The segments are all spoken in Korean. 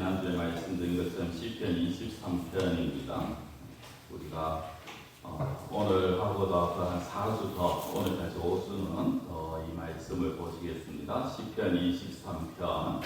지난주에 말씀드린 것처럼 시편 23편입니다. 우리가 오늘 하고도 한 4주 더, 오늘까지 5수는 더 이 말씀을 보시겠습니다. 시편 23편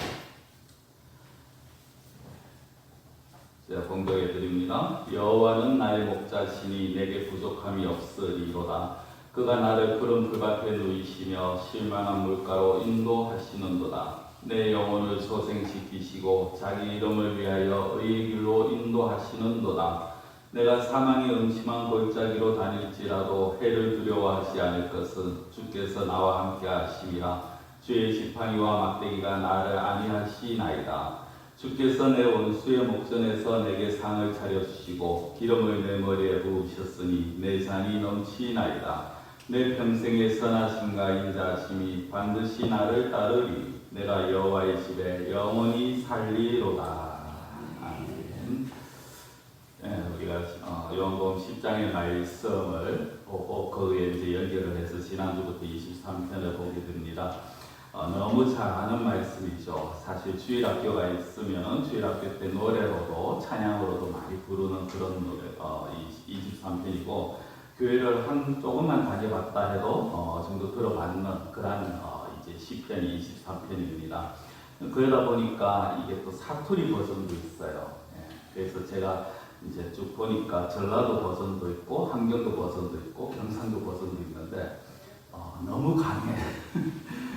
제가 공독해 드립니다. 여호와는 나의 목자시니 내게 부족함이 없으리로다. 그가 나를 푸른 풀밭에 누이시며 쉴만한 물가로 인도하시는도다. 내 영혼을 소생시키시고 자기 이름을 위하여 의의 길로 인도하시는도다. 내가 사망의 음침한 골짜기로 다닐지라도 해를 두려워하지 않을 것은 주께서 나와 함께 하심이라. 주의 지팡이와 막대기가 나를 안위하시나이다. 주께서 내 원수의 목전에서 내게 상을 차려주시고 기름을 내 머리에 부으셨으니 내 잔이 넘치나이다. 내 평생의 선하심과 인자하심이 반드시 나를 따르리. 내가 여호와의 집에 영원히 살리로다. 아멘. 우리가 요한복음 10장의 말씀을 보고 거기에 이제 연결을 해서 지난주부터 23편을 보게 됩니다. 너무 잘 아는 말씀이죠. 사실 주일학교가 있으면 주일학교 때 노래로도 찬양으로도 많이 부르는 그런 노래 23편이고 교회를 조금만 다녀봤다 해도 정도 들어봤는 그런 이제 시편이 23편입니다. 그러다 보니까 이게 또 사투리 버전도 있어요. 그래서 제가 이제 쭉 보니까 전라도 버전도 있고 함경도 버전도 있고 경상도 버전도 있는데 너무 강해.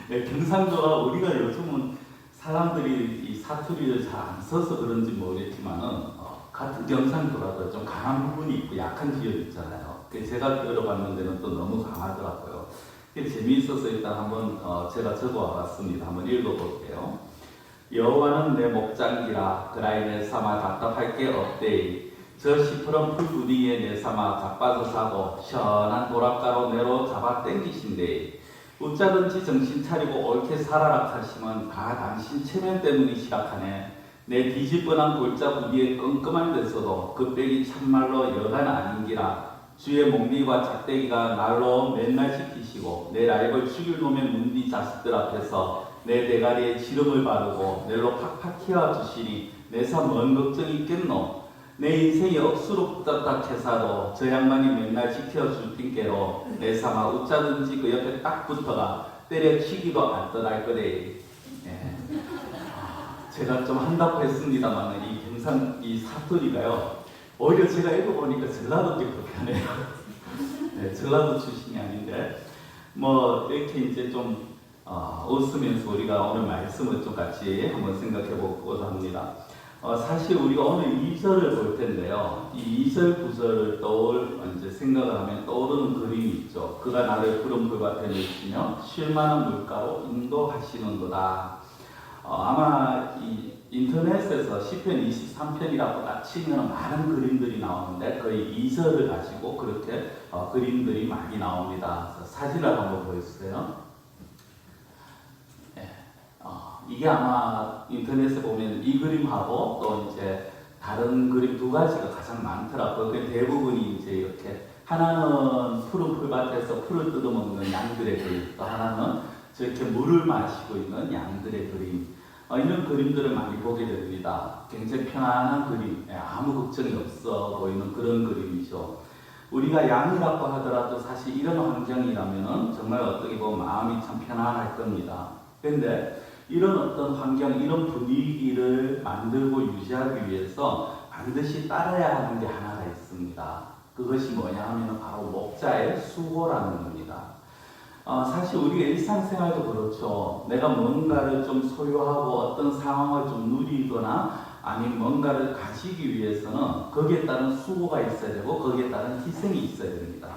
경상도가 우리가 요즘은 사람들이 이 사투리를 잘 안 써서 그런지 모르겠지만은 같은 경상도라도 좀 강한 부분이 있고 약한 지역이 있잖아요. 제가 들어봤는 데는 또 너무 강하더라고요. 재미있어서 일단 한번 제가 적어와봤습니다. 한번 읽어볼게요. 여호와는 내 목장기라 그라이 내 삼아 답답할 게 없대이. 저 시퍼런 풀부디에 내 삼아 자빠져 사고 시원한 도락가로 내로 잡아 땡기신대이. 웃자든지 정신 차리고 옳게 살아라 하시면 다 당신 체면 때문이시락하네. 내 뒤집어난 골짜 부디에 끔끔한 데서도 그 빽이 참말로 여간 아닌기라. 주의 목리와 작대기가 날로 맨날 시키시고 내 라입을 죽일 놈의 문디 자식들 앞에서 내 대가리에 지름을 바르고 내로 팍팍 키워주시니 내사 뭔 걱정이 있겠노. 내 인생이 억수로 부탁해사도 저 양반이 맨날 지켜줄 핑계로 내 삼아 웃자든지 그 옆에 딱 붙어가 때려치기도 안 떠날 거래. 제가 좀 한다고 했습니다만 이 사투리가요. 오히려 제가 읽어보니까 전라도 게 불편해요. 전라도 출신이 아닌데 뭐 이렇게 이제 좀 웃으면서 우리가 오늘 말씀을 좀 같이 한번 생각해 보고자 합니다. 사실 우리가 오늘 2절을 볼 텐데요. 이 2절, 9절을 이제 생각을 하면 떠오르는 그림이 있죠. 그가 나를 푸른 풀밭에 누이시며 쉴만한 물가로 인도하시는도다. 아마 이 인터넷에서 시편 23편이라고 딱 치면 많은 그림들이 나오는데 거의 2절을 가지고 그렇게 그림들이 많이 나옵니다. 사진을 한번 보여주세요. 이게 아마 인터넷에 보면 이 그림하고 또 이제 다른 그림 두 가지가 가장 많더라고요. 대부분이 이제 이렇게 하나는 푸른 풀밭에서 풀을 뜯어먹는 양들의 그림, 또 하나는 저렇게 물을 마시고 있는 양들의 그림. 이런 그림들을 많이 보게 됩니다. 굉장히 편안한 그림, 아무 걱정이 없어 보이는 그런 그림이죠. 우리가 양이라고 하더라도 사실 이런 환경이라면 정말 어떻게 보면 마음이 참 편안할 겁니다. 그런데 이런 어떤 환경, 이런 분위기를 만들고 유지하기 위해서 반드시 따라야 하는 게 하나가 있습니다. 그것이 뭐냐 하면 바로 목자의 수고라는 겁니다. 사실 우리가 일상생활도 그렇죠. 내가 뭔가를 좀 소유하고 어떤 상황을 좀 누리거나 아니면 뭔가를 가지기 위해서는 거기에 따른 수고가 있어야 되고 거기에 따른 희생이 있어야 됩니다.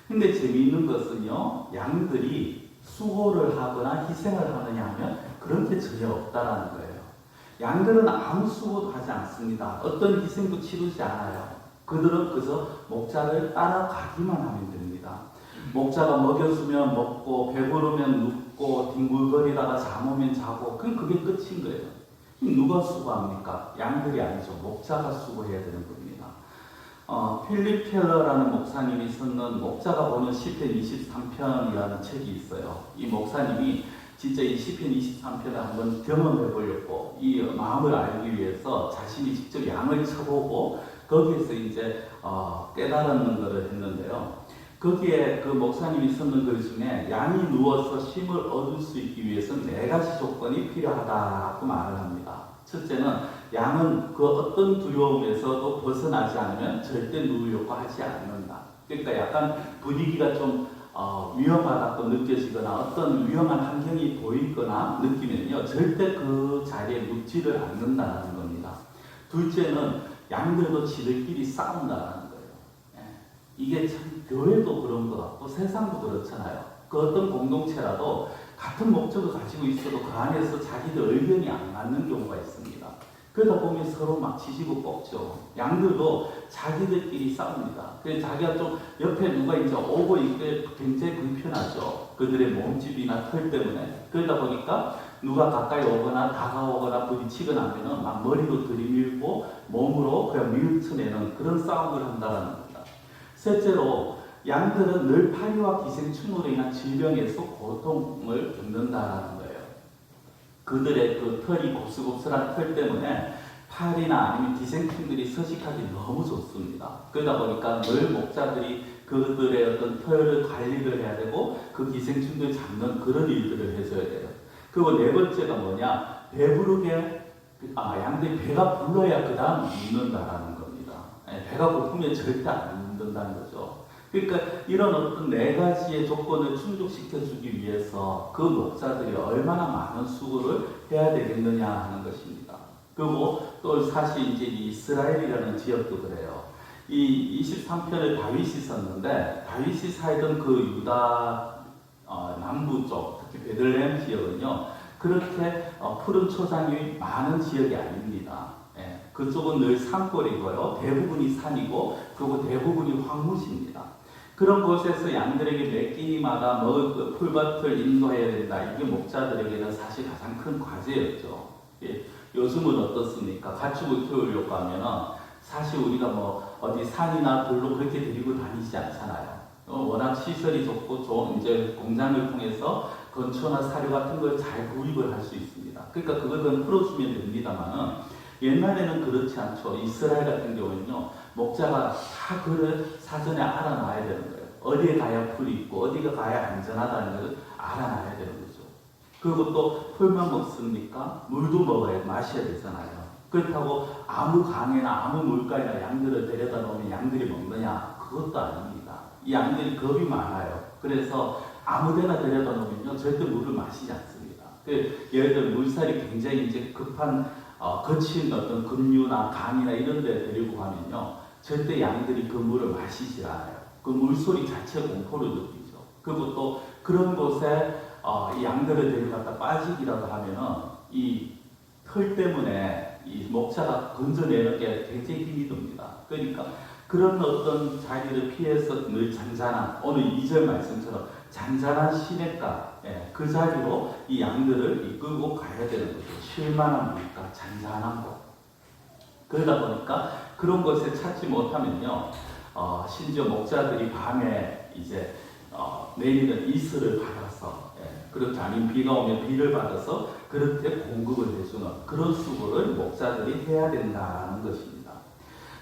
근데 재미있는 것은요, 양들이 수고를 하거나 희생을 하느냐 하면 그런 게 전혀 없다라는 거예요. 양들은 아무 수고도 하지 않습니다. 어떤 희생도 치르지 않아요. 그들은 그저 목자를 따라가기만 하면 됩니다. 목자가 먹여주면 먹고 배부르면 눕고 뒹굴거리다가 잠오면 자고 그럼 그게 끝인 거예요. 누가 수고합니까? 양들이 아니죠. 목자가 수고해야 되는 겁니다. 필립 켈러라는 목사님이 썼는 목자가 보는 시편 23편이라는 책이 있어요. 이 목사님이 진짜 이 시편 23편을 한번 경험해 보려고 이 마음을 알기 위해서 자신이 직접 양을 쳐보고 거기에서 이제 깨달는 것을 했는데요. 거기에 그 목사님이 썼는 글 중에 양이 누워서 쉼을 얻을 수 있기 위해서 4가지 조건이 필요하다고 말을 합니다. 첫째는 양은 그 어떤 두려움에서도 벗어나지 않으면 절대 누우려고 하지 않는다. 그러니까 약간 분위기가 좀 위험하다고 느껴지거나 어떤 위험한 환경이 보이거나 느끼면요 절대 그 자리에 눕지를 않는다는 겁니다. 둘째는 양들도 지들끼리 싸운다는 거예요. 이게 참 교회도 그런 것 같고 세상도 그렇잖아요. 그 어떤 공동체라도 같은 목적을 가지고 있어도 그 안에서 자기들 의견이 안 맞는 경우가 있습니다. 그러다 보면 서로 막 지지고 볶죠. 양들도 자기들끼리 싸웁니다. 그래서 자기가 좀 옆에 누가 이제 오고 있게 굉장히 불편하죠. 그들의 몸집이나 털 때문에. 그러다 보니까 누가 가까이 오거나 다가오거나 부딪히거나 하면은 막 머리로 들이밀고 몸으로 그냥 밀쳐내는 그런 싸움을 한다는 겁니다. 셋째로 양들은 늘 파리와 기생충으로 인한 질병에서 고통을 겪는다는 거예요. 그들의 그 털이 곱슬곱슬한 털 때문에 파리나 아니면 기생충들이 서식하기 너무 좋습니다. 그러다 보니까 늘 목자들이 그들의 어떤 털을 관리를 해야 되고 그 기생충들 잡는 그런 일들을 해줘야 돼요. 그리고 4번째가 뭐냐? 배부르게 양들이 배가 불러야 그 다음 눕는다라는 겁니다. 배가 고프면 절대 안 눕는다는 거죠. 그러니까 이런 어떤 4가지의 조건을 충족시켜주기 위해서 그 목자들이 얼마나 많은 수고를 해야 되겠느냐 하는 것입니다. 그리고 또 사실 이제 이스라엘이라는 지역도 그래요. 이 23편을 다윗이 썼는데 다윗이 살던 그 유다 남부 쪽, 특히 베들레헴 지역은요 그렇게 푸른 초장이 많은 지역이 아닙니다. 그쪽은 늘 산골이고요. 대부분이 산이고 그리고 대부분이 황무지입니다. 그런 곳에서 양들에게 매 끼니마다 먹을 그 풀밭을 인도해야 된다. 이게 목자들에게는 사실 가장 큰 과제였죠. 요즘은 어떻습니까? 가축을 키우려고 하면은 사실 우리가 뭐 어디 산이나 들로 그렇게 데리고 다니지 않잖아요. 워낙 시설이 좋고 이제 공장을 통해서 건초나 사료 같은 걸 잘 구입을 할 수 있습니다. 그러니까 그것은 풀어주면 됩니다만은 옛날에는 그렇지 않죠. 이스라엘 같은 경우는요, 목자가 다 그를 사전에 알아놔야 되는 거예요. 어디에 가야 풀이 있고 어디가 가야 안전하다는 걸 알아놔야 되는 거죠. 그리고 또 풀만 먹습니까? 물도 마셔야 되잖아요. 그렇다고 아무 강에나 아무 물가에나 양들을 데려다 놓으면 양들이 먹느냐? 그것도 아닙니다. 이 양들이 겁이 많아요. 그래서 아무데나 데려다 놓으면요 절대 물을 마시지 않습니다. 예를 들어 물살이 굉장히 이제 급한 거친 어떤 급류나 강이나 이런 데 데리고 가면요 절대 양들이 그 물을 마시지 않아요. 그 물소리 자체 공포를 느끼죠. 그리고 또 그런 곳에 이 양들을 데려갔다 빠지기라도 하면은 이 털 때문에 이 목자가 건져내는 게 굉장히 힘이 듭니다. 그러니까 그런 어떤 자리를 피해서 늘 잔잔한 오늘 2절 말씀처럼 잔잔한 시냇가 그 자리로 이 양들을 이끌고 가야 되는 거죠. 쉴만한 물가, 잔잔한 곳. 그러다 보니까 그런 곳에 찾지 못하면요, 심지어 목자들이 밤에 이제 내리는 이슬을 받아서, 그렇지 아니면 비가 오면 비를 받아서 그렇게 공급을 해주는 그런 수고를 목자들이 해야 된다는 것입니다.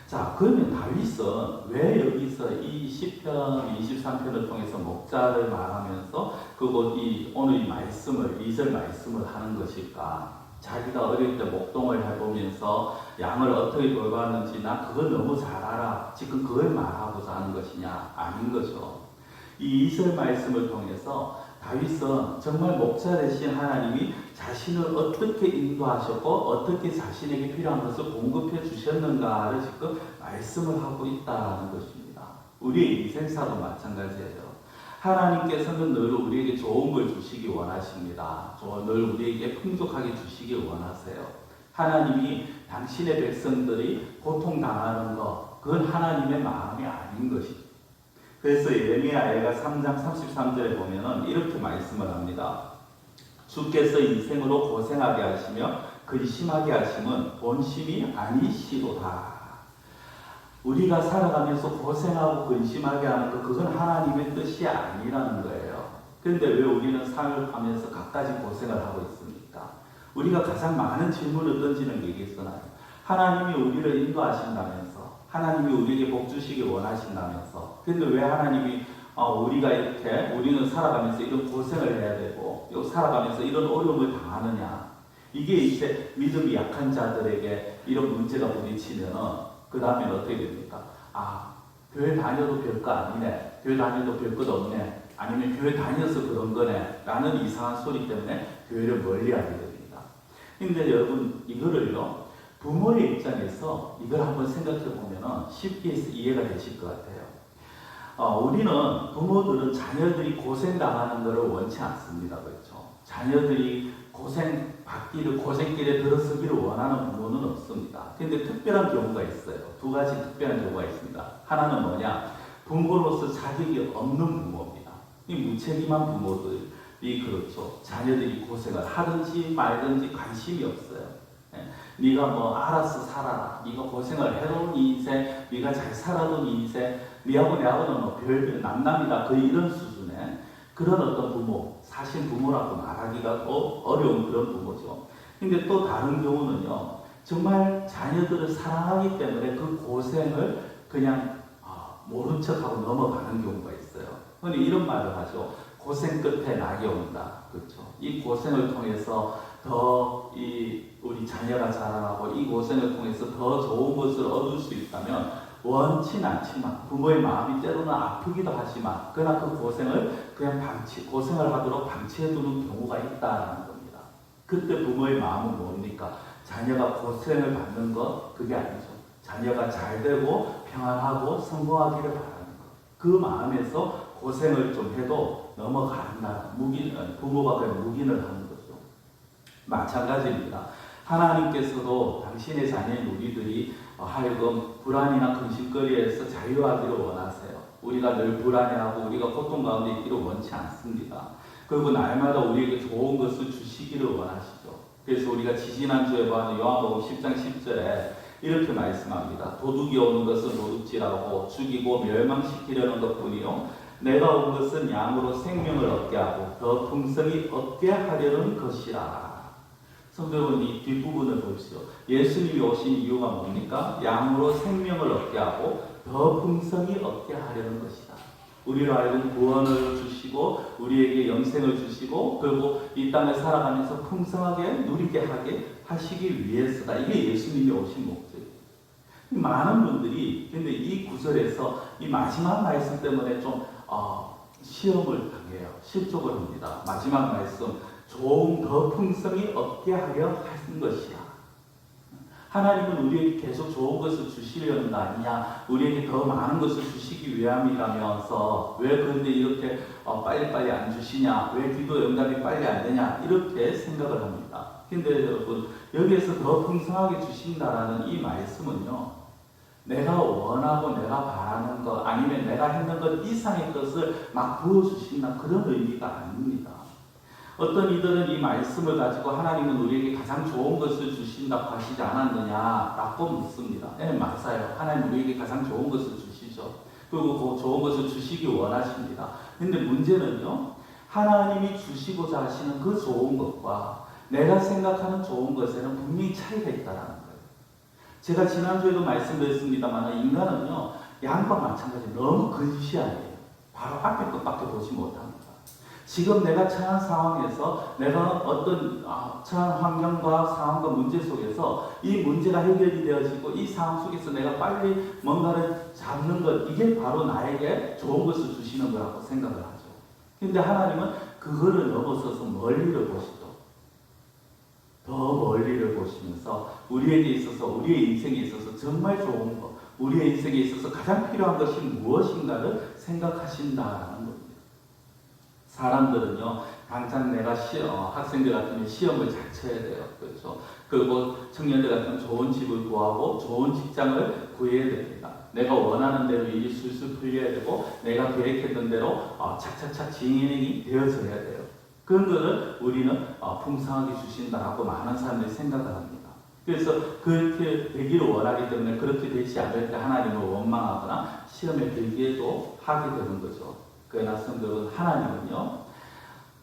자, 그러면 다윗은 왜 여기서 이 시편 23편을 통해서 목자를 말하면서 그리고 오늘 이 말씀을 2절 말씀을 하는 것일까? 자기가 어릴 때 목동을 해보면서 양을 어떻게 돌봤는지 나 그걸 너무 잘 알아. 지금 그걸 말하고자 하는 것이냐? 아닌 거죠. 이 2절 말씀을 통해서 다윗은 정말 목자 되신 하나님이 자신을 어떻게 인도하셨고 어떻게 자신에게 필요한 것을 공급해 주셨는가를 지금 말씀을 하고 있다는 것입니다. 우리의 인생사도 마찬가지예요. 하나님께서는 늘 우리에게 좋은 걸 주시기 원하십니다. 늘 우리에게 풍족하게 주시기 원하세요. 하나님이 당신의 백성들이 고통당하는 것, 그건 하나님의 마음이 아닌 것이죠. 그래서 예레미야가 3장 33절에 보면은 이렇게 말씀을 합니다. 주께서 인생으로 고생하게 하시며 근심하게 하심은 본심이 아니시로다. 우리가 살아가면서 고생하고 근심하게 하는 것, 그건 하나님의 뜻이 아니라는 거예요. 그런데 왜 우리는 삶을 가면서 갖가지 고생을 하고 있습니까? 우리가 가장 많은 질문을 던지는 게 이겠어나요? 하나님이 우리를 인도하신다면서, 하나님이 우리에게 복 주시길 원하신다면서, 근데 왜 하나님이 우리가 이렇게 우리는 살아가면서 이런 고생을 해야 되고 살아가면서 이런 어려움을 당하느냐? 이게 이제 믿음이 약한 자들에게 이런 문제가 부딪히면은 그 다음에는 어떻게 됩니까? 교회 다녀도 별거 아니네, 교회 다녀도 별것 없네, 아니면 교회 다녀서 그런 거네 라는 이상한 소리 때문에 교회를 멀리하게 됩니다. 근데 여러분, 이거를요, 부모의 입장에서 이걸 한번 생각해 보면 쉽게 이해가 되실 것 같아요. 우리는, 부모들은 자녀들이 고생당하는 것을 원치 않습니다. 그렇죠? 자녀들이 고생길에 들어서기를 원하는 부모는 없습니다. 근데 특별한 경우가 있어요. 두 가지 특별한 경우가 있습니다. 하나는 뭐냐? 부모로서 자격이 없는 부모입니다. 이 무책임한 부모들이 그렇죠. 자녀들이 고생을 하든지 말든지 관심이 없어요. 네가 뭐 알아서 살아라, 네가 고생을 해도 네 인생, 네가 잘 살아도 네 인생, 네하고 내하고는 뭐 별 남남이다, 거의 이런 수준의 그런 어떤 부모, 사실 부모라고 말하기가 어려운 그런 부모죠. 근데 또 다른 경우는요, 정말 자녀들을 사랑하기 때문에 그 고생을 그냥 모른 척하고 넘어가는 경우가 있어요. 근데 이런 말을 하죠. 고생 끝에 낙이 온다. 그렇죠? 이 고생을 통해서 더 우리 자녀가 자라나고 이 고생을 통해서 더 좋은 것을 얻을 수 있다면 원치는 않지만, 부모의 마음이 때로는 아프기도 하지만 그러나 그 고생을 그냥 고생을 하도록 방치해두는 경우가 있다는 겁니다. 그때 부모의 마음은 뭡니까? 자녀가 고생을 받는 것, 그게 아니죠. 자녀가 잘 되고 평안하고 성공하기를 바라는 것. 그 마음에서 고생을 좀 해도 넘어간다. 부모가 그냥 묵인을 하는 거죠. 마찬가지입니다. 하나님께서도 당신의 자녀인 우리들이 하여금 불안이나 근심거리에서 자유하기를 원하세요. 우리가 늘 불안해하고 우리가 고통 가운데 있기를 원치 않습니다. 그리고 날마다 우리에게 좋은 것을 주시기를 원하시죠. 그래서 우리가 지지난주에 봤던 요한복음 10장 10절에 이렇게 말씀합니다. 도둑이 오는 것은 도둑질하고 죽이고 멸망시키려는 것뿐이요, 내가 온 것은 양으로 생명을 얻게 하고 더 풍성히 얻게 하려는 것이라. 성도 여러분, 이 뒷부분을 보십시오. 예수님이 오신 이유가 뭡니까? 양으로 생명을 얻게 하고 더 풍성히 얻게 하려는 것이다. 우리로 하여금 구원을 주시고 우리에게 영생을 주시고 그리고 이 땅을 살아가면서 풍성하게 누리게 하게 하시기 위해서다. 이게 예수님이 오신 목적이에요. 많은 분들이 근데 이 구절에서 이 마지막 말씀 때문에 좀 시험을 당해요. 실족을 합니다. 마지막 말씀, 조금 더 풍성히 얻게 하려 하신 것이야. 하나님은 우리에게 계속 좋은 것을 주시려는 거 아니냐, 우리에게 더 많은 것을 주시기 위함이라면서 왜 그런데 이렇게 빨리빨리 안 주시냐, 왜 기도 응답이 빨리 안 되냐, 이렇게 생각을 합니다. 근데 여러분, 여기에서 더 풍성하게 주신다라는 이 말씀은요, 내가 원하고 내가 바라는 것 아니면 내가 했는 것 이상의 것을 막 부어주신다, 그런 의미가 아닙니다. 어떤 이들은 이 말씀을 가지고 하나님은 우리에게 가장 좋은 것을 주신다고 하시지 않았느냐라고 묻습니다. 네, 맞아요. 하나님 우리에게 가장 좋은 것을 주시죠. 그리고 그 좋은 것을 주시기 원하십니다. 근데 문제는요, 하나님이 주시고자 하시는 그 좋은 것과 내가 생각하는 좋은 것에는 분명히 차이가 있다는 거예요. 제가 지난주에도 말씀드렸습니다만 인간은요, 양과 마찬가지 너무 근시하네요. 바로 앞에 것밖에 보지 못합니다. 지금 내가 처한 상황에서 내가 어떤 처한 환경과 상황과 문제 속에서 이 문제가 해결이 되어지고 이 상황 속에서 내가 빨리 뭔가를 잡는 것, 이게 바로 나에게 좋은 것을 주시는 거라고 생각을 하죠. 근데 하나님은 그거를 넘어서서 멀리를 보시죠. 더 멀리를 보시면서 우리에게 있어서, 우리의 인생에 있어서 정말 좋은 것, 우리의 인생에 있어서 가장 필요한 것이 무엇인가를 생각하신다라는 겁니다. 사람들은요, 당장 내가 학생들 같으면 시험을 잘 쳐야 돼요. 그렇죠? 그리고 청년들 같으면 좋은 집을 구하고 좋은 직장을 구해야 됩니다. 내가 원하는 대로 일이 술술 풀려야 되고 내가 계획했던 대로 착착착 진행이 되어져야 돼요. 그런 것을 우리는 풍성하게 주신다라고 많은 사람들이 생각을 합니다. 그래서 그렇게 되기를 원하기 때문에 그렇게 되지 않을 때 하나님을 원망하거나 시험에 들기에도 하게 되는 거죠. 그러나 성도는 하나님은요,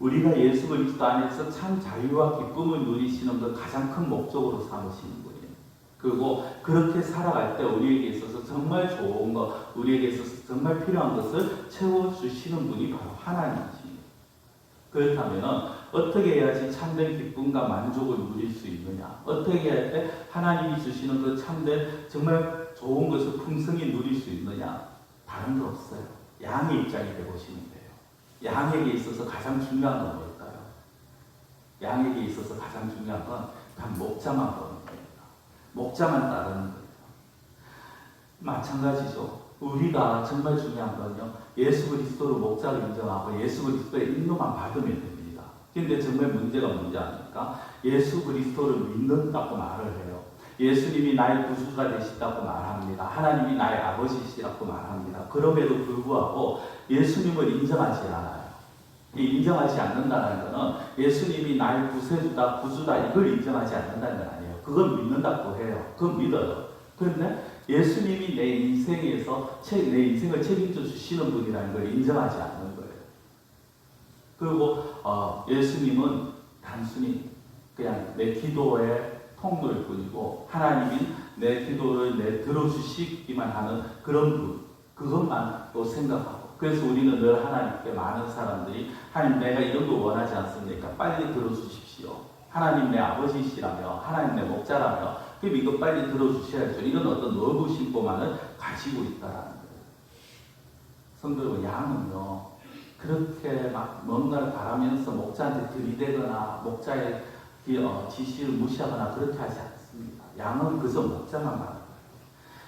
우리가 예수 그리스도 안에서 참 자유와 기쁨을 누리시는 것 가장 큰 목적으로 삼으시는 분이에요. 그리고 그렇게 살아갈 때 우리에게 있어서 정말 좋은 것, 우리에게 있어서 정말 필요한 것을 채워주시는 분이 바로 하나님이십니다. 그렇다면 어떻게 해야지 참된 기쁨과 만족을 누릴 수 있느냐? 어떻게 할 때 하나님이 주시는 그 참된 정말 좋은 것을 풍성히 누릴 수 있느냐? 다른 거 없어요. 양의 입장이 되보시면 돼요. 양에게 있어서 가장 중요한 건 뭘까요? 양에게 있어서 가장 중요한 건 단 목자만 보는 겁니다. 목자만 따르는 거예요. 마찬가지죠. 우리가 정말 중요한 건요, 예수 그리스도로 목자를 인정하고 예수 그리스도의 인도만 받으면 됩니다. 근데 정말 문제가 뭔지 아닙니까? 예수 그리스도를 믿는다고 말을 해요. 예수님이 나의 구주가 되시다고 말합니다. 하나님이 나의 아버지시라고 말합니다. 그럼에도 불구하고 예수님을 인정하지 않아요. 인정하지 않는다는 것은 예수님이 나의 구세주다, 구주다 이걸 인정하지 않는다는 건 아니에요. 그건 믿는다고 해요. 그건 믿어요. 그런데 예수님이 내 인생에서 내 인생을 책임져 주시는 분이라는 걸 인정하지 않는 거예요. 그리고 예수님은 단순히 그냥 내 기도의 통로일 뿐이고 하나님이 내 기도를 들어주시기만 하는 그런 분, 그것만 또 생각하고, 그래서 우리는 늘 하나님께 많은 사람들이 하나님 내가 이런 거 원하지 않습니까? 빨리 들어주십시오. 하나님 내 아버지시라며, 하나님 내 목자라며, 그럼 이거 빨리 들어주셔야죠. 이런 어떤 넓은 신보만을 가지고 있다라는 거예요. 성도 여러분, 양은요 그렇게 막 뭔가를 바라면서 목자한테 들이대거나 목자의 지시를 무시하거나 그렇게 하지 않습니다. 양은 그저 목자만 말합니다.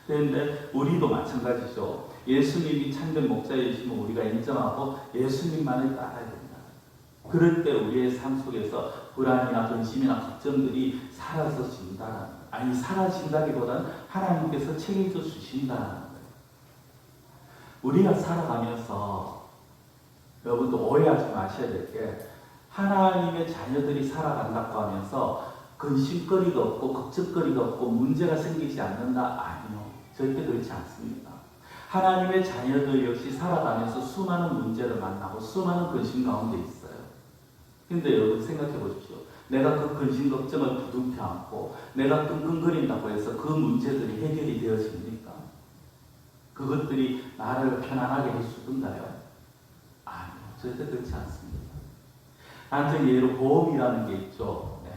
그런데 우리도 마찬가지죠. 예수님이 참된 목자이시면 우리가 인정하고 예수님만을 따라야 됩니다. 그럴 때 우리의 삶 속에서 불안이나 근심이나 걱정들이 사라져진다는, 아니 사라진다기보다는 하나님께서 책임져 주신다는 거예요. 우리가 살아가면서 여러분도 오해하지 마셔야 될 게, 하나님의 자녀들이 살아간다고 하면서 근심거리가 없고 걱정거리가 없고 문제가 생기지 않는다? 아니요. 절대 그렇지 않습니다. 하나님의 자녀들 역시 살아가면서 수많은 문제를 만나고 수많은 근심 가운데 있어요. 근데 여러분 생각해 보십시오. 내가 그 근심 걱정을 부둥켜 안고 내가 끙끙거린다고 해서 그 문제들이 해결이 되어집니까? 그것들이 나를 편안하게 해주던가요? 아니요. 절대 그렇지 않습니다. 단순 예로 보험이라는 게 있죠. 네.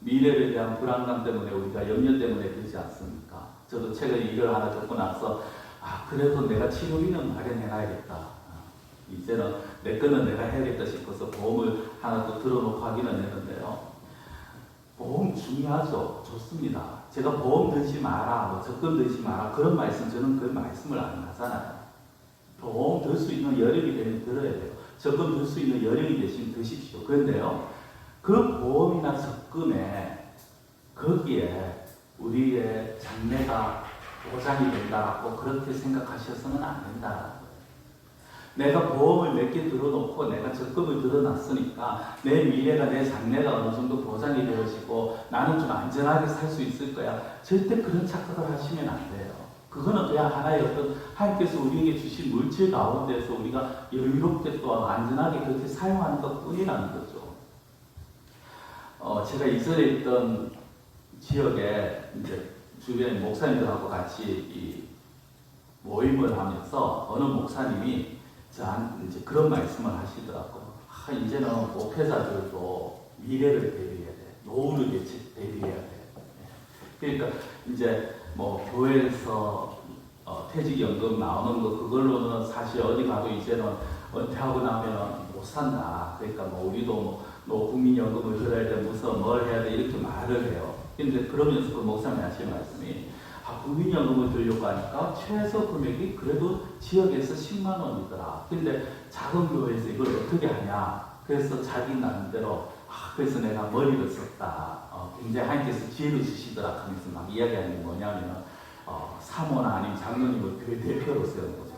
미래에 대한 불안감 때문에 우리가 염려 때문에 되지 않습니까? 저도 최근에 일을 하나 겪고 나서 그래도 내가 치료비는 마련해놔야겠다. 이제는 내 거는 내가 해야겠다 싶어서 보험을 하나 또 들어놓고 하기는 했는데요. 보험 중요하죠. 좋습니다. 제가 보험 들지 마라, 적금 들지 마라 그런 말씀, 저는 그 말씀을 안 하잖아요. 보험 들 수 있는 여력이 되면 들어야 돼요. 적금 들 수 있는 여력이 되시면 드십시오. 그런데요, 그 보험이나 적금에 거기에 우리의 장래가 보장이 된다라고 그렇게 생각하셔서는 안 된다. 내가 보험을 몇 개 들어놓고 내가 적금을 들어놨으니까 내 미래가, 내 장래가 어느 정도 보장이 되어지고 나는 좀 안전하게 살 수 있을 거야. 절대 그런 착각을 하시면 안 돼요. 그거는 그냥 하나의 어떤 하나님께서 우리에게 주신 물질 가운데서 우리가 여유롭게 또 안전하게 그렇게 사용하는 것 뿐이라는 거죠. 제가 이전에 있던 지역에 이제 주변 목사님들하고 같이 이 모임을 하면서 어느 목사님이 저한테 이제 그런 말씀을 하시더라고요. 이제는 목회자들도 미래를 대비해야 돼. 노후를 대비해야 돼. 그러니까 이제 뭐 교회에서 퇴직연금 나오는 거 그걸로는 사실 어디 가도 이제는 은퇴하고 나면 못 산다. 그러니까 뭐 우리도 뭐 국민연금을 들어야 돼, 무슨 뭘 해야 돼 이렇게 말을 해요. 근데 그러면서 그 목사님이 하신 말씀이 국민연금을 들려고 하니까 최소 금액이 그래도 지역에서 10만 원이더라. 근데 작은 교회에서 이걸 어떻게 하냐. 그래서 자기 나름대로 그래서 내가 머리를 썼다. 굉장히 하나님께서 지혜를 주시더라 하면서 막 이야기하는 게 뭐냐면 사모나 아니면 장로님을 교회 대표로 세우는 거죠.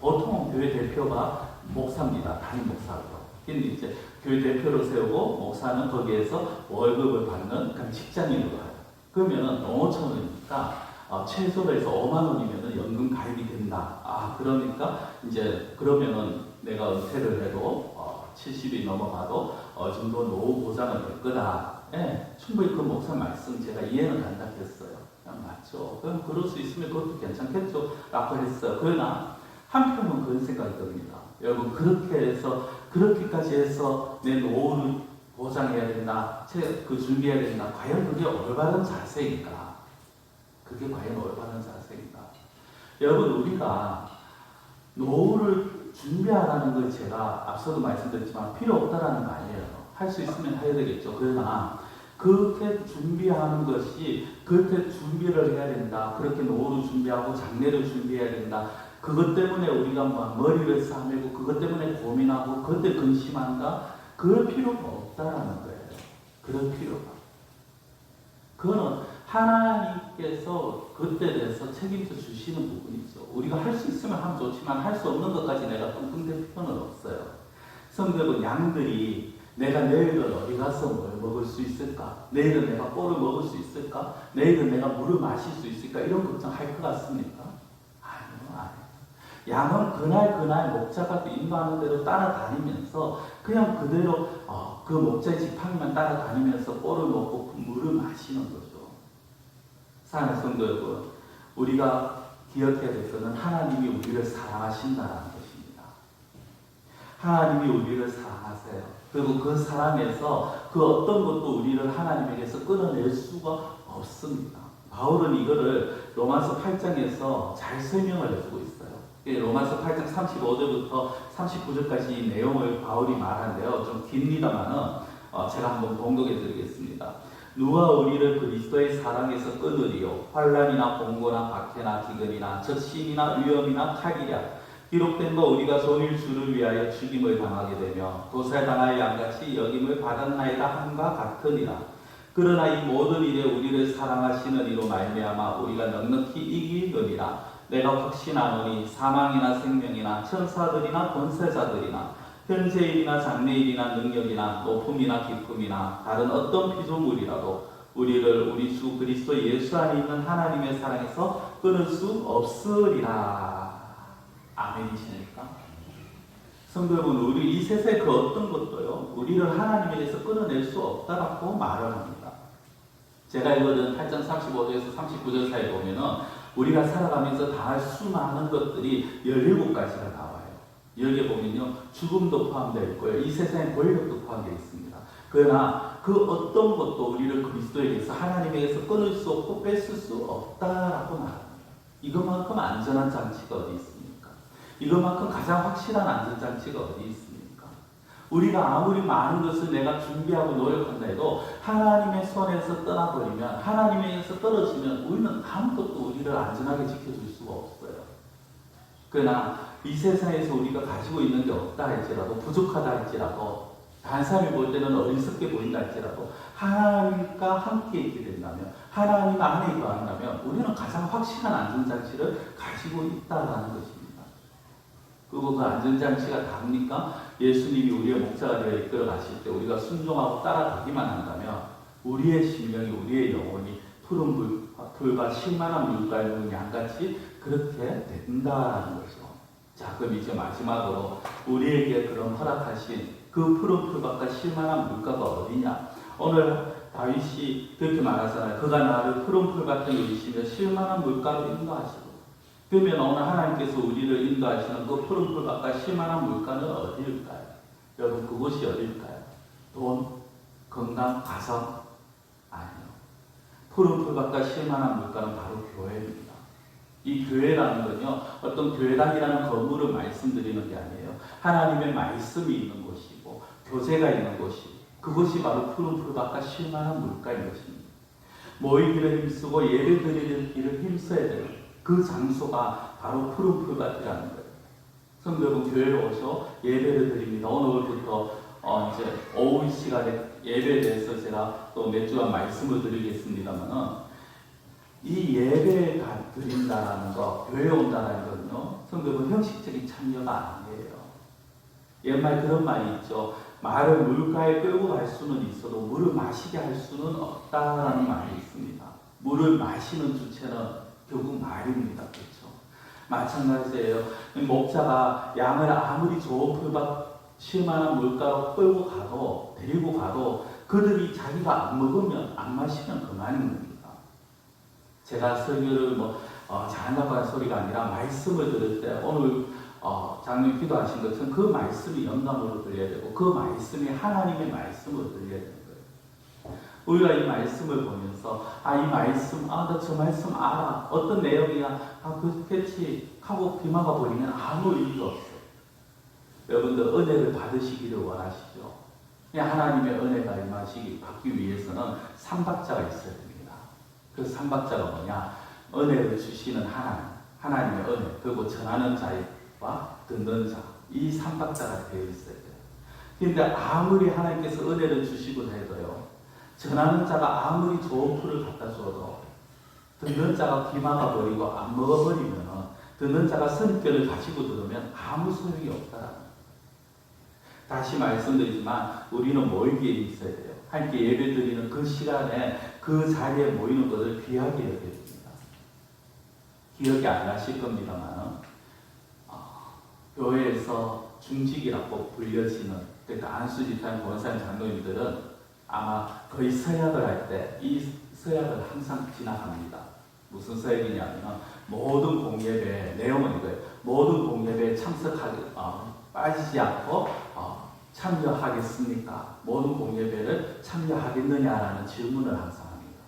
보통 교회 대표가 목사입니다. 담임 목사로. 근데 이제 교회 대표로 세우고 목사는 거기에서 월급을 받는 그냥 직장인으로 해요. 그러면은 농어촌이니까 최소로 해서 5만 원이면은 연금 가입이 된다. 그러니까 이제 그러면은 내가 은퇴를 해도 70이 넘어가도 정도 노후 보장은 될 거다. 예, 충분히 그 목사 말씀 제가 이해는 간다 했어요. 맞죠. 그럼 그럴 수 있으면 그것도 괜찮겠죠. 라고 했어요. 그러나 한편은 그런 생각이 듭니다. 여러분, 그렇게 해서, 그렇게까지 해서 내 노후를 보장해야 된다. 그 준비해야 된다. 과연 그게 올바른 자세인가? 그게 과연 올바른 자세인가? 여러분, 우리가 노후를 준비하라는 걸 제가 앞서도 말씀드렸지만 필요 없다라는 거 아니에요. 할 수 있으면 해야 되겠죠. 그러나 그렇게 준비하는 것이 그렇게 준비를 해야 된다. 그렇게 노후를 준비하고 장래를 준비해야 된다. 그것 때문에 우리가 머리를 싸매고 그것 때문에 고민하고 그때 근심한다. 그럴 필요가 없다라는 거예요. 그럴 필요가. 그거는 하나님께서 그때 대해서 책임져 주시는 부분이죠. 우리가 할 수 있으면 하면 좋지만 할 수 없는 것까지 내가 끙끙댈 필요는 없어요. 성경은 양들이 내가 내일은 어디 가서 뭘 먹을 수 있을까? 내일은 내가 꼴을 먹을 수 있을까? 내일은 내가 물을 마실 수 있을까? 이런 걱정할 것 같습니까? 아니요. 양은 그날 목자가 인도하는 대로 따라다니면서 그냥 그대로 그 목자의 지팡이만 따라다니면서 꼴을 먹고 물을 마시는 거죠. 사랑하는 성도 여러분, 우리가 기억해야 될 것은 하나님이 우리를 사랑하신다는 것입니다. 하나님이 우리를 사랑하세요. 그리고 그 사랑에서 그 어떤 것도 우리를 하나님에게서 끊어낼 수가 없습니다. 바울은 이거를 로마서 8장에서 잘 설명을 해주고 있어요. 로마서 8장 35절부터 39절까지 이 내용을 바울이 말하는데요. 좀 깁니다만은 제가 한번 봉독해 드리겠습니다. 누가 우리를 그리스도의 사랑에서 끊으리요? 환난이나 공고나 박해나 기근이나 적신이나 위험이나 칼이랴. 기록된 바 우리가 종일 주를 위하여 죽임을 당하게 되며 도살당할 양같이 여김을 받았나이다 함과 같으니라. 그러나 이 모든 일에 우리를 사랑하시는 이로 말미암아 우리가 넉넉히 이기느니라. 내가 확신하노니 사망이나 생명이나 천사들이나 권세자들이나 현재일이나 장래일이나 능력이나 높음이나 깊음이나 다른 어떤 피조물이라도 우리를 우리 주 그리스도 예수 안에 있는 하나님의 사랑에서 끊을 수 없으리라. 아멘이십니까? 성도 여러분, 우리 이 세상의 그 어떤 것도요, 우리를 하나님에게서 끊어낼 수 없다라고 말을 합니다. 제가 읽어준 8장 35절에서 39절 사이에 보면은 우리가 살아가면서 당할 수많은 것들이 17가지가 나와요. 여기에 보면요, 죽음도 포함되어 있고요, 이 세상의 권력도 포함되어 있습니다. 그러나 그 어떤 것도 우리를 그리스도에게서 하나님에게서 끊을 수 없고 뺏을 수 없다라고 말합니다. 이것만큼 안전한 장치가 어디 있습니까? 이것만큼 가장 확실한 안전장치가 어디 있습니까? 우리가 아무리 많은 것을 내가 준비하고 노력한다 해도 하나님의 손에서 떠나버리면, 하나님에게서 떨어지면 우리는 아무것도 우리를 안전하게 지켜줄 수가 없어요. 그러나 이 세상에서 우리가 가지고 있는 게 없다 할지라도, 부족하다 할지라도, 다른 사람이 볼 때는 어리석게 보인다 할지라도 하나님과 함께 있게 된다면, 하나님 안에 거한다면 우리는 가장 확실한 안전장치를 가지고 있다는 것입니다. 그리고 그 안전장치가 답니까? 예수님이 우리의 목자가 되어 이끌어 가실 때 우리가 순종하고 따라가기만 한다면 우리의 심령이, 우리의 영혼이 푸른 풀과 실만한 물가에 놓은 양같이 그렇게 된다는 거죠. 자, 그럼 이제 마지막으로 우리에게 그런 허락하신 그 푸른 풀밭과 실만한 물가가 어디냐? 오늘 다윗이 그렇게 말하잖아요. 그가 나를 푸른 풀밭에 누이시며 실만한 물가로 인도하시고. 그러면 오늘 하나님께서 우리를 인도하시는 그 푸른 풀밭과 실만한 물가는 어디일까요? 여러분, 그곳이 어디일까요? 돈, 건강, 가성? 아니요. 푸른 풀밭과 실만한 물가는 바로 교회입니다. 이 교회라는 건요, 어떤 교회당이라는 건물을 말씀드리는 게 아니에요. 하나님의 말씀이 있는 곳이고 교제가 있는 곳이고 그곳이 바로 푸른 풀밭과 실만한 물가인 것입니다. 모이기를 힘쓰고 예배드리기를 힘써야 되는 그 장소가 바로 푸른 풀밭이라는 거예요. 성도 여러분, 교회에 오셔 예배를 드립니다. 오늘부터 이제 오후 시간에 예배에 대해서 제가 또 몇 주간 말씀을 드리겠습니다만은 이 예배에 드린다는 거, 교회에 온다는 건요, 성도 여러분, 형식적인 참여가 아니에요. 옛말 그런 말이 있죠. 말을 물가에 끌고 갈 수는 있어도 물을 마시게 할 수는 없다라는 말이 있습니다. 물을 마시는 주체는 결국 말입니다. 그렇죠? 마찬가지예요. 목자가 양을 아무리 좋은 풀밭 쉴만한 물가로 끌고 가도 데리고 가도 그들이 자기가 안 먹으면 안 마시면 그만인 겁니다. 제가 설교를 잘한다고 하는 소리가 아니라 말씀을 들을 때 오늘 장로님 기도하신 것처럼 그 말씀이 영감으로 들려야 되고 그 말씀이 하나님의 말씀으로 들려야 되는 거예요. 우리가 이 말씀을 보면서 이 말씀, 나 저 말씀 알아. 어떤 내용이야. 그렇겠지 하고 귀마가 버리면 아무 의미가 없어요. 여러분들 은혜를 받으시기를 원하시죠? 하나님의 은혜가 받기 위해서는 삼박자가 있어야 됩니다. 그 삼박자가 뭐냐? 은혜를 주시는 하나님의 은혜, 그리고 전하는 자와 듣는 자, 이 삼박자가 되어 있어야 돼요. 그런데 아무리 하나님께서 은혜를 주시고 해도요, 전하는 자가 아무리 좋은 풀을 갖다 줘도 듣는 자가 귀마가 버리고 안 먹어버리면 듣는 자가 선입견을 가지고 들으면 아무 소용이 없다라는 거예요. 다시 말씀드리지만 우리는 모이기에 있어야 돼요. 함께 예배 드리는 그 시간에 그 자리에 모이는 것을 귀하게 여겨야 됩니다. 기억이 안 나실 겁니다만 교회에서 중직이라고 불려지는 그러니까 안수집단 권사님 장로님들은 아마 거의 서약을 할 때 이 서약을 항상 지나갑니다. 무슨 서약이냐면 모든 공예배 내용은 이거예요. 모든 공예배에 빠지지 않고 참여하겠습니까? 모든 공예배를 참여하겠느냐라는 질문을 항상 합니다.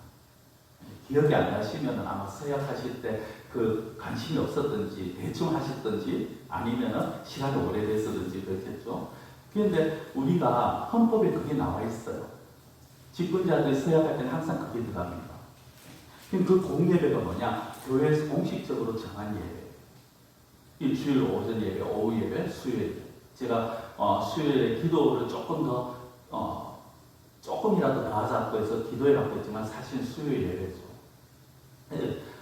기억이 안 나시면 아마 서약하실 때 그 관심이 없었든지 대충 하셨든지 아니면 시간이 오래됐었든지 그렇겠죠. 그런데 우리가 헌법에 그게 나와 있어요. 직분자들 서약할 때는 항상 그게 들어갑니다. 그럼 그 공예배가 뭐냐? 교회에서 공식적으로 정한 예배. 이 주일 오전 예배, 오후 예배, 수요일. 제가 수요일에 기도를 조금이라도 더 하자고 해서 기도해라고 했지만 사실 수요일 예배죠.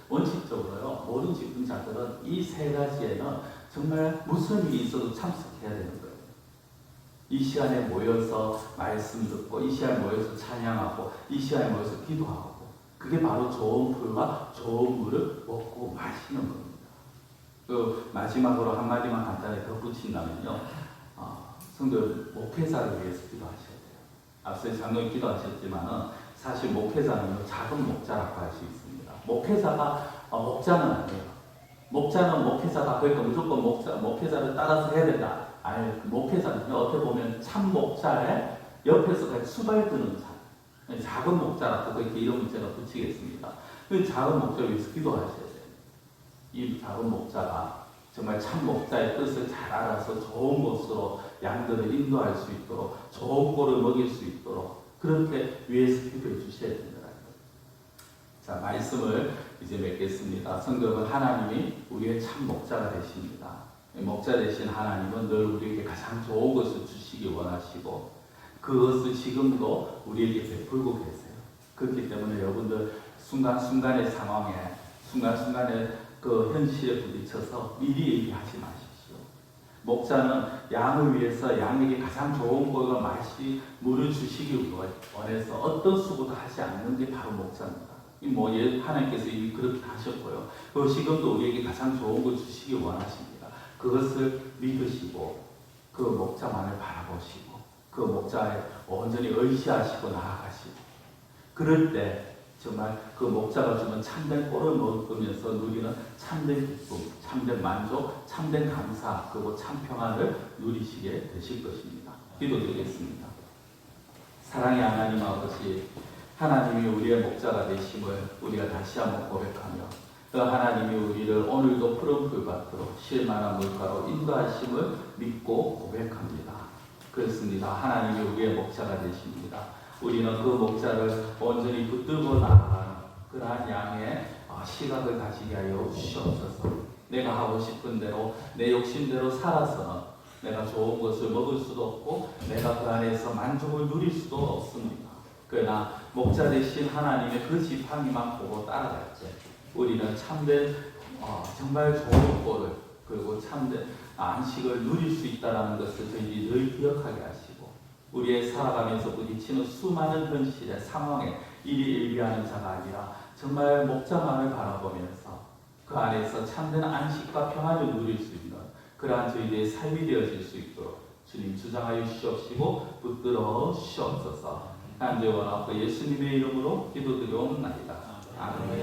원칙적으로요, 모든 직분자들은 이 세 가지에는 정말 무슨 일이 있어도 참석해야 되는 거예요. 이 시간에 모여서 말씀 듣고, 이 시간에 모여서 찬양하고, 이 시간에 모여서 기도하고, 그게 바로 좋은 풀과 좋은 물을 먹고 마시는 겁니다. 그 마지막으로 한마디만 간단히 덧붙인다면요, 성도들 목회자를 위해서 기도하셔야 돼요. 앞서 장로님 기도하셨지만은 사실 목회자는 작은 목자라고 할 수 있습니다. 목회자가 목자는 아니에요. 목자는 목회자가 그러니까 무조건 목회자를 따라서 해야 된다. 아니, 목회자는 어떻게 보면 참 목자의 옆에서 수발드는 자, 작은 목자라고 그렇게 이름을 제가 붙이겠습니다. 그 작은 목자를 위해서 기도하셔야 돼요. 이 작은 목자가 정말 참 목자의 뜻을 잘 알아서 좋은 곳으로 양들을 인도할 수 있도록 좋은 꼴을 먹일 수 있도록 그렇게 위해서 기도해 주셔야 된다. 자, 말씀을 이제 맺겠습니다. 성경은 하나님이 우리의 참 목자가 되십니다. 목자 되신 하나님은 늘 우리에게 가장 좋은 것을 주시기 원하시고 그것을 지금도 우리에게 베풀고 계세요. 그렇기 때문에 여러분들 순간순간의 상황에 순간순간의 그 현실에 부딪혀서 미리 얘기하지 마십시오. 목자는 양을 위해서 양에게 가장 좋은 것과 물을 주시기 원해서 어떤 수고도 하지 않는 게 바로 목자입니다. 하나님께서 이미 그렇게 하셨고요. 그리고 지금도 우리에게 가장 좋은 걸 주시기 원하십니다. 그것을 믿으시고 그 목자만을 바라보시고 그 목자에 온전히 의지하시고 나아가시고 그럴 때 정말 그 목자가 주는 참된 꼴을 먹으면서 누리는 참된 기쁨, 참된 만족, 참된 감사, 그리고 참 평안을 누리시게 되실 것입니다. 기도드리겠습니다. 사랑의 하나님 아버지, 하나님이 우리의 목자가 되심을 우리가 다시 한번 고백하며 그 하나님이 우리를 오늘도 푸른 풀밭으로 쉴만한 물가로 인도하심을 믿고 고백합니다. 그렇습니다. 하나님이 우리의 목자가 되십니다. 우리는 그 목자를 온전히 붙들고 나아가는 그러한 양의 시각을 가지게 하여 주시옵소서. 내가 하고 싶은 대로 내 욕심대로 살아서는 내가 좋은 것을 먹을 수도 없고 내가 그 안에서 만족을 누릴 수도 없습니다. 그러나 목자 되신 하나님의 그 지팡이만 보고 따라갈 때 우리는 참된 정말 좋은 꼴을 그리고 참된 안식을 누릴 수 있다는 것을 저희들이 늘 기억하게 하시고 우리의 살아가면서 부딪히는 수많은 현실의 상황에 일희일비하는 자가 아니라 정말 목자만을 바라보면서 그 안에서 참된 안식과 평안을 누릴 수 있는 그러한 저희들의 삶이 되어질 수 있도록 주님 주장하여 주시옵시고 붙들어 주시옵소서. 간절히 원하고 예수님의 이름으로 기도드려옵나이다. 아멘.